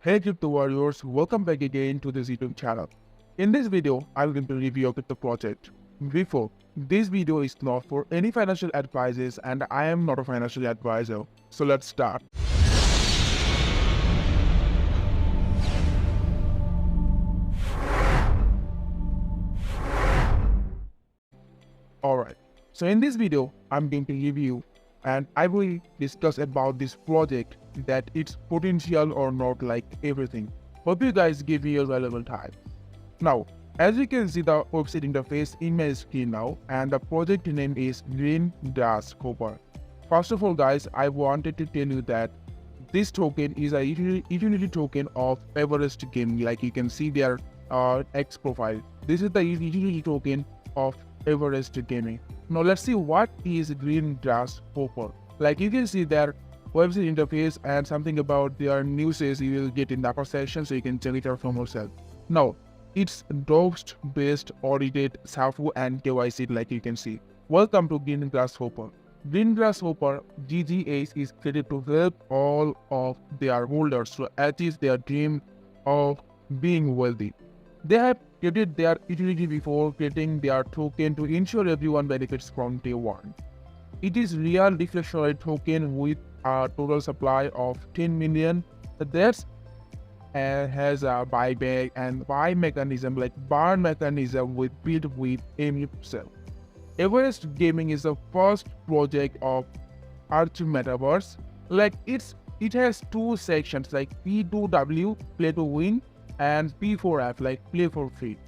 Hey crypto warriors, welcome back again to this YouTube channel. In this video, I'm going to review a crypto project. Before, this video is not for any financial advices and I am not a financial advisor. So let's start. Alright, so in this video, I'm going to review and I will discuss about this project, that its potential or not, like everything. Hope you guys give me a relevant time. Now, as you can see the website interface in my screen now, and the project name is Green Grass Copper. First of all guys, I wanted to tell you that this token is a utility token of Everest Gaming. Like you can see their X profile. This is the utility token of Everest Gaming. Now let's see what is Green Grass Copper. Like you can see their website interface and something about their news you will get in the upper section, so you can check it out from yourself. Now, it's DOGST-based audited SAFU and KYC, like you can see. Welcome to Green Grass Hopper. Green Grass Hopper GGH is created to help all of their holders to achieve their dream of being wealthy. They have created their utility before creating their token to ensure everyone benefits from day one. It is real deflationary token with a total supply of 10 million. That's has a buyback and buy mechanism, like burn mechanism with built with AIM itself. Everest Gaming is the first project of Arch Metaverse. Like it has two sections, like P2W, play to win, and P4F, like play for free.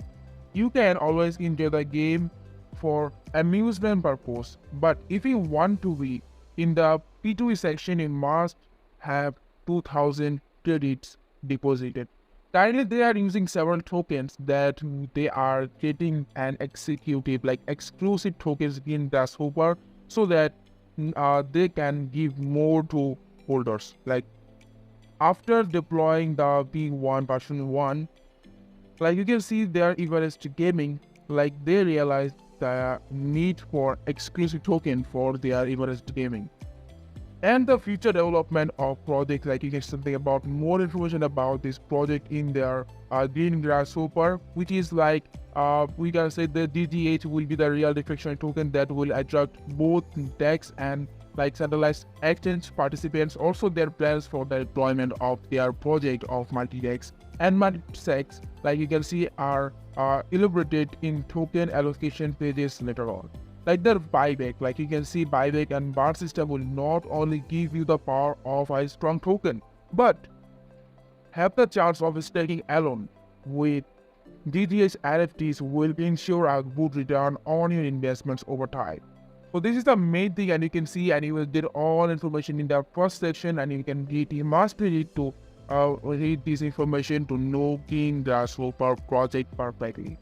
You can always enjoy the game for amusement purpose, but if you want to be in the P2E section, you must have 2000 credits deposited. Currently, they are using several tokens that they are getting an executive, like exclusive tokens in Grass Hopper, so that they can give more to holders. Like after deploying the V1 version 1, like you can see their Everest Gaming, like they realized the need for exclusive token for their Everest Gaming. And the future development of projects, like you get something about more information about this project in their Green Grass Hopper, which is like we can say the DGH will be the real deflection token that will attract both DEX and like centralized exchange participants. Also their plans for the deployment of their project of multi-DEX and multi-sex, like you can see, are elaborated in token allocation pages later on. Like their buyback, like you can see, buyback and bar system will not only give you the power of a strong token, but have the chance of staking alone with DGH NFTs will ensure a good return on your investments over time. So this is the main thing, and you can see, and you will get all information in the first section, and you can read, you must read to read this information to know Green Grass Hopper project perfectly.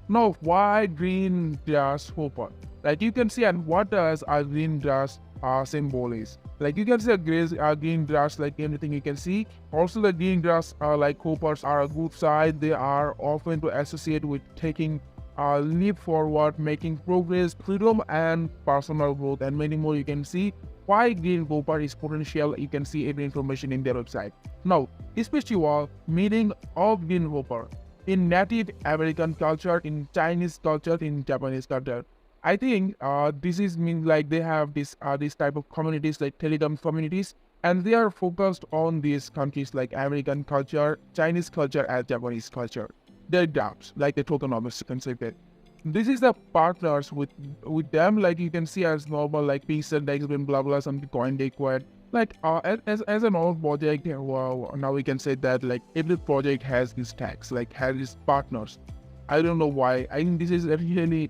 Now, why Green Grass Hopper? Like you can see, and what does a green grass symbol is. Like you can see a green grass, like anything you can see. Also the green grass like hoppers are a good side. They are often to associate with taking a leap forward, making progress, freedom and personal growth, and many more. You can see why Green Hopper is potential. You can see every information in their website. Now, spiritual meaning of Green Hopper in Native American culture, in Chinese culture, in Japanese culture. I think this is mean like they have this type of communities, like Telegram communities, and they are focused on these countries like American culture, Chinese culture, and Japanese culture. Their gaps, like the tokenomics concept. This is the partners with them, like you can see as normal, like Pixel, Dexbin, blah blah, some coin they acquired. Like as an old project, well, now we can say that like every project has these tags, like has its partners. I don't know why. I think this is really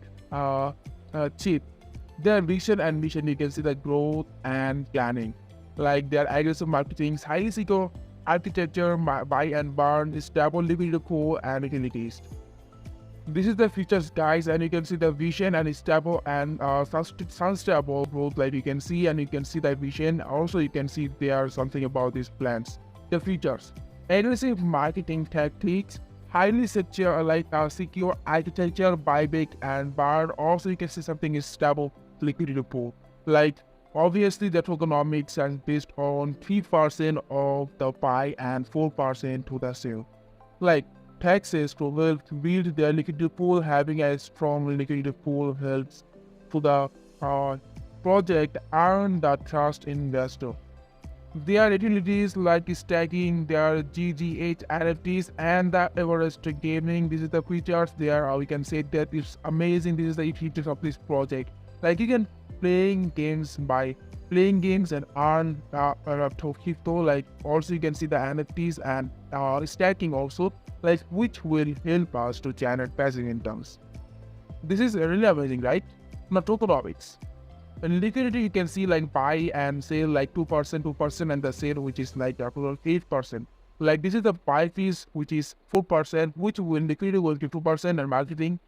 cheap. Their vision and mission, you can see the growth and planning. Like their aggressive marketing, highly secure architecture, buy and burn, stable liquidity core and utilities. This is the features guys, and you can see the vision and stable and unstable growth, like you can see, and you can see the vision. Also you can see there something about these plans. The features: aggressive marketing tactics, highly secure, like secure architecture, buyback and burn. Also you can see something is stable liquidity pool. Like Obviously, the tokenomics is based on 3% of the pie and 4% to the sale. Like taxes to help build their liquidity pool, having a strong liquidity pool helps to the uh, project earn the trust investor. There are utilities like stacking, there are GGH NFTs and the Everest gaming. This is the features there. We can say that it's amazing. This is the features of this project. Like you can playing games by playing games and earn crypto. Like also you can see the NFTs and stacking also, like which will help us to generate passive incomes. This is really amazing, right? Now tokenomics. In liquidity, you can see like buy and sell like 2%, 2%, and the sale which is like total 8%. Like this is the buy fees which is 4%, which will liquidity will give 2% and marketing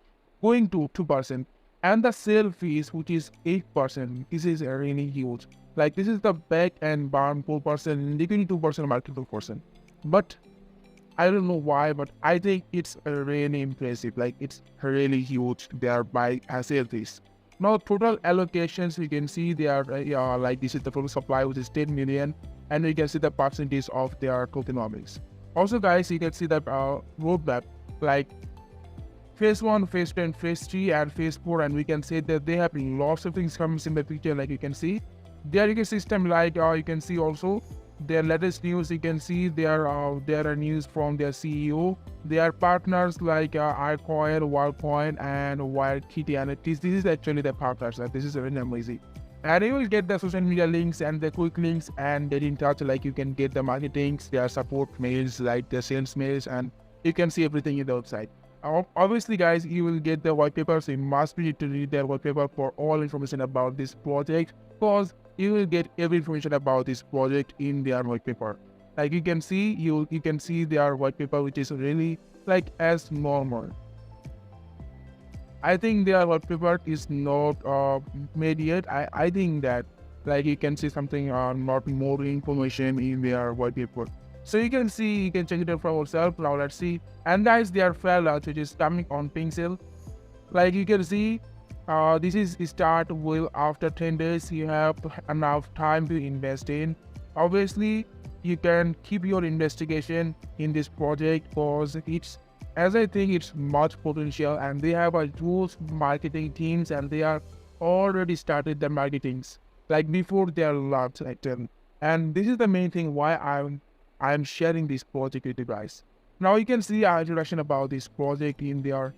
going to 2%. And the sale fees which is 8%. This is really huge. Like this is the back and burn 4%, liquidity 2%, marketing 2%. But I don't know why, but I think it's really impressive. Like it's really huge. They are buy and sale fees. Now total allocations, you can see they are like this is the total supply which is 10 million, and you can see the percentage of their tokenomics. Also guys, you can see the roadmap like phase 1, phase 2, and phase 3 and phase 4, and we can say that they have lots of things coming in the future. Like you can see there you can system like you can see also their latest news. You can see there are news from their CEO. They are partners like Altcoin, WorldCoin, and WireKitty NFTs. This is actually the partners. This is really amazing. And you will get the social media links and the quick links and get in touch. Like you can get the marketings, their support mails, like the sales mails, and you can see everything in the website. Obviously, guys, you will get the white paper, so you must be to read their white paper for all information about this project, because you will get every information about this project in their white paper. Like you can see, you can see their white paper, which is really like as normal. I think their white paper is not made yet. I think that like you can see something not more information in their white paper. So you can see, you can check it out for yourself. Now let's see. And guys, their fair launch which is coming on Pinsale. Like you can see, this is start will after 10 days. You have enough time to invest in. Obviously, you can keep your investigation in this project because it's, as I think it's much potential, and they have a huge marketing teams and they are already started the marketings like before their launch actually. And this is the main thing why I'm sharing this project with you guys. Now you can see our introduction about this project in their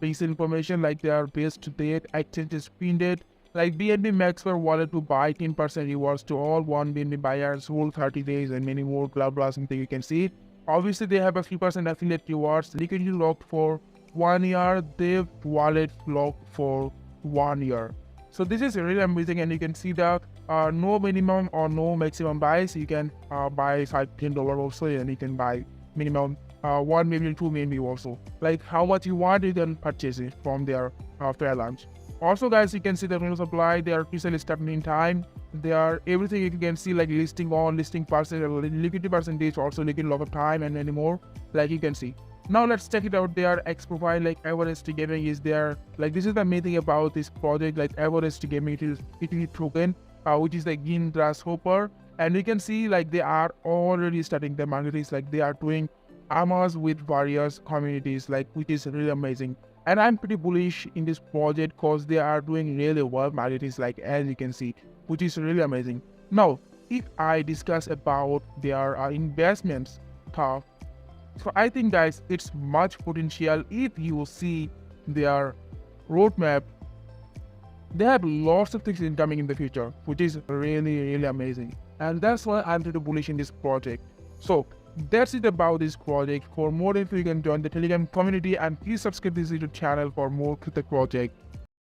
basic information, like their best date, exchange pin date, like BNB Max for wallet to buy 10% rewards to all 1 BNB buyers, whole 30 days, and many more, blah blah something you can see. Obviously they have a 3% affiliate rewards, liquidity locked for 1 year, dev wallet locked for 1 year. So this is really amazing, and you can see that no minimum or no maximum buys. You can buy $10 also, and you can buy minimum 1 maybe 2 maybe also. Like how much you want, you can purchase it from their fair launch. Also guys, you can see the total supply, their presale is starting in time. They are everything you can see, like listing on, listing percent, liquidity percentage, also liquidity lock of time, and many more. Like you can see. Now let's check it out. Their X profile, like Everest Gaming is there. Like this is the main thing about this project. Like Everest Gaming, it is token, which is the Gin Grasshopper, and you can see like they are already starting the marketings. Like they are doing amas with various communities, like which is really amazing. And I'm pretty bullish in this project because they are doing really well marketings, like as you can see, which is really amazing. Now, if I discuss about their investments, so I think guys, it's much potential. If you see their roadmap, they have lots of things incoming in the future, which is really amazing. And that's why I'm pretty bullish in this project. So that's it about this project. For more info, you can join the Telegram community, and please subscribe this YouTube channel for more crypto project.